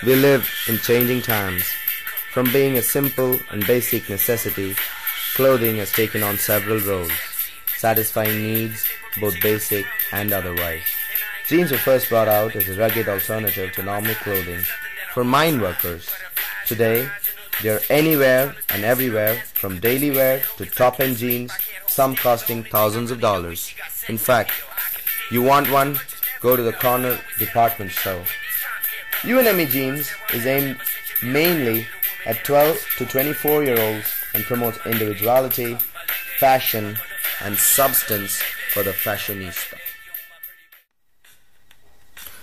We live in changing times. From being a simple and basic necessity, clothing has taken on several roles, satisfying needs, both basic and otherwise. Jeans were first brought out as a rugged alternative to normal clothing for mine workers. Today, they are anywhere and everywhere, from daily wear to top-end jeans, some costing thousands of dollars. In fact, you want one? Go to the corner department store. UnME Jeans is aimed mainly at 12 to 24-year-olds and promotes individuality, fashion, and substance for the fashionista.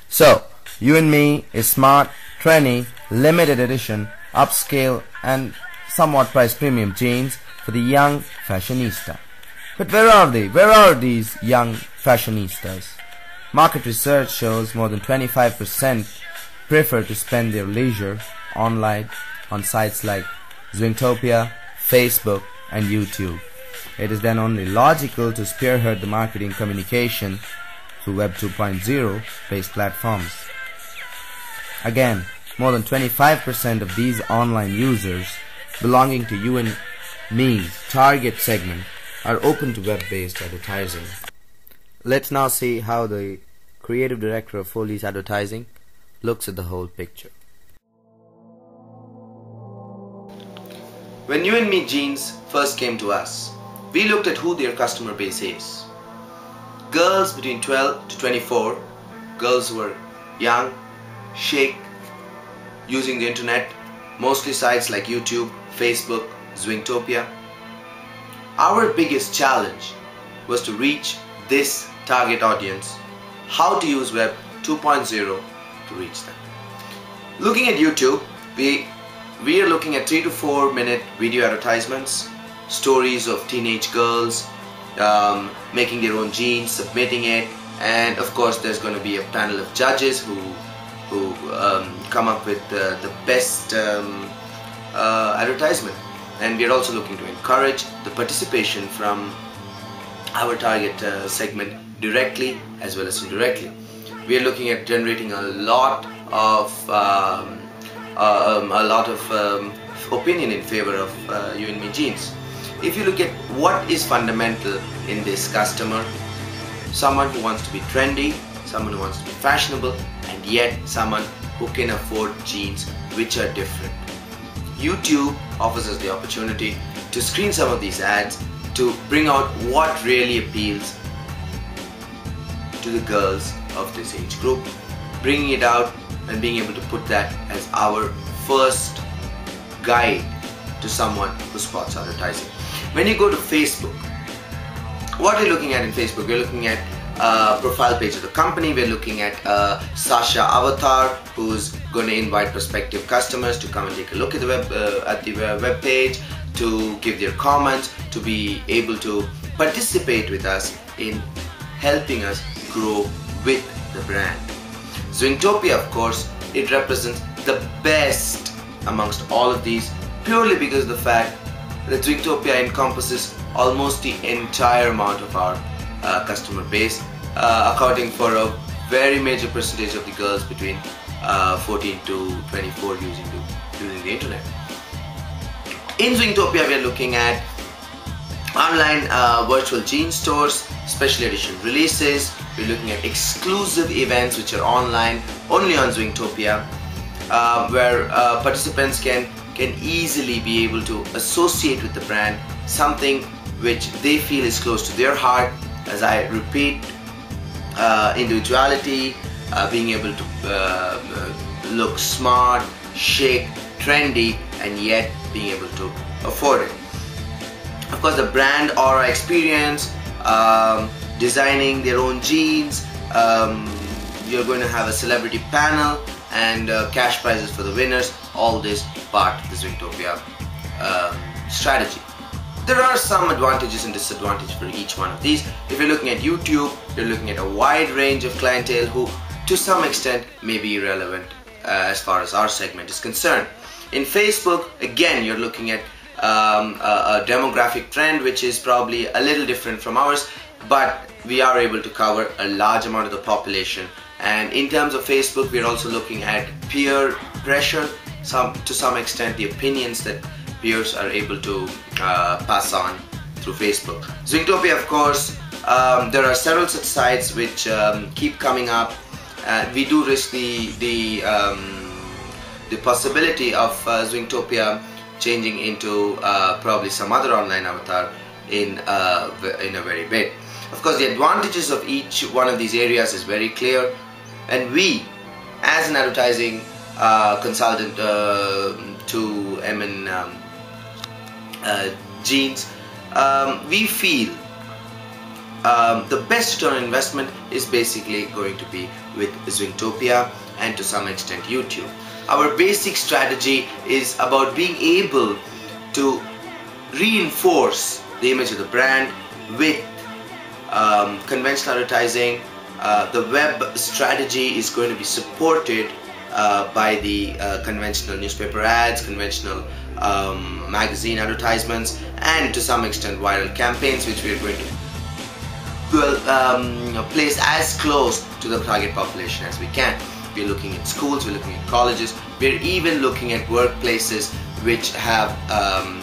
So, UnME is smart, trendy, limited edition, upscale, and somewhat price premium jeans for the young fashionista. But where are they? Where are these young fashionistas? Market research shows more than 25% prefer to spend their leisure online on sites like Zwingtopia, Facebook, and YouTube. It is then only logical to spearhead the marketing communication through Web 2.0 based platforms. Again, more than 25% of these online users belonging to UnME's target segment are open to web-based advertising. Let's now see how the creative director of Foley's Advertising looks at the whole picture. When UnME Jeans first came to us, we looked at who their customer base is. Girls between 12 to 24, girls who are young, chic, using the internet, mostly sites like YouTube, Facebook, Zwingtopia. Our biggest challenge was to reach this target audience, how to use Web 2.0 to reach them. Looking at YouTube, we are looking at 3 to 4 minute video advertisements, stories of teenage girls making their own jeans, submitting it, and of course there's going to be a panel of judges who come up with the best advertisement. And we are also looking to encourage the participation from our target segment directly as well as indirectly. We are looking at generating a lot of opinion in favor of UnME Jeans. If you look at what is fundamental in this customer, someone who wants to be trendy, someone who wants to be fashionable, and yet someone who can afford jeans which are different. YouTube offers us the opportunity to screen some of these ads to bring out what really appeals to the girls of this age group, bringing it out and being able to put that as our first guide to someone who spots advertising. When you go to Facebook, what we're looking at in Facebook, we're looking at profile page of the company. We're looking at Sasha avatar, who's going to invite prospective customers to come and take a look at the web page, to give their comments, to be able to participate with us in helping us grow with the brand. Zwingtopia, of course, it represents the best amongst all of these, purely because of the fact that Zwingtopia encompasses almost the entire amount of our customer base, accounting for a very major percentage of the girls between 14 to 24 using the internet. In Zwingtopia, we are looking at online virtual jean stores, special edition releases. We're looking at exclusive events which are online, only on Zwingtopia, where participants can easily be able to associate with the brand, something which they feel is close to their heart. As I repeat, individuality, being able to look smart, chic, trendy, and yet being able to afford it. Of course, the brand aura experience, designing their own jeans, you're going to have a celebrity panel and cash prizes for the winners, all this part of the Zwingtopia strategy. There are some advantages and disadvantages for each one of these. If you're looking at YouTube, you're looking at a wide range of clientele who to some extent may be irrelevant as far as our segment is concerned. In Facebook, again, you're looking at a demographic trend which is probably a little different from ours, but we are able to cover a large amount of the population. And in terms of Facebook, we're also looking at peer pressure, to some extent the opinions that peers are able to pass on through Facebook. Zwingtopia, of course, there are several such sites which keep coming up. We do risk the possibility of Zwingtopia changing into probably some other online avatar in a very bit. Of course, the advantages of each one of these areas is very clear, and we, as an advertising consultant to UnME Jeans, we feel the best return on investment is basically going to be with Zwingtopia and to some extent YouTube. Our basic strategy is about being able to reinforce the image of the brand with conventional advertising. The web strategy is going to be supported by the conventional newspaper ads, conventional magazine advertisements, and to some extent viral campaigns, which we are going to place as close to the target population as we can. We're looking at schools, we're looking at colleges, we're even looking at workplaces which have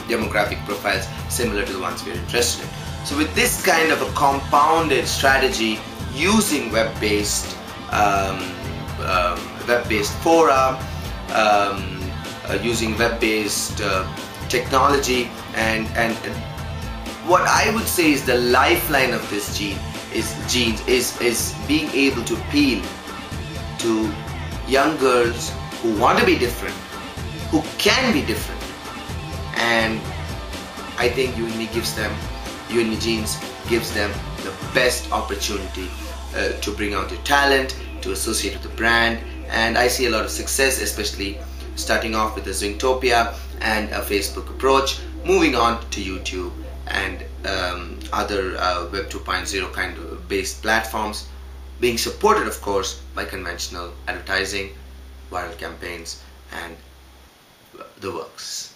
demographic profiles similar to the ones we're interested in. So with this kind of a compounded strategy, using web-based fora, using web-based technology, and what I would say is the lifeline of this jeans is being able to appeal to young girls who want to be different, who can be different, and I think UnME Jeans gives them the best opportunity to bring out their talent, to associate with the brand, and I see a lot of success, especially starting off with the Zwingtopia and a Facebook approach, moving on to YouTube and other Web 2.0 kind of based platforms, being supported of course by conventional advertising, viral campaigns, and the works.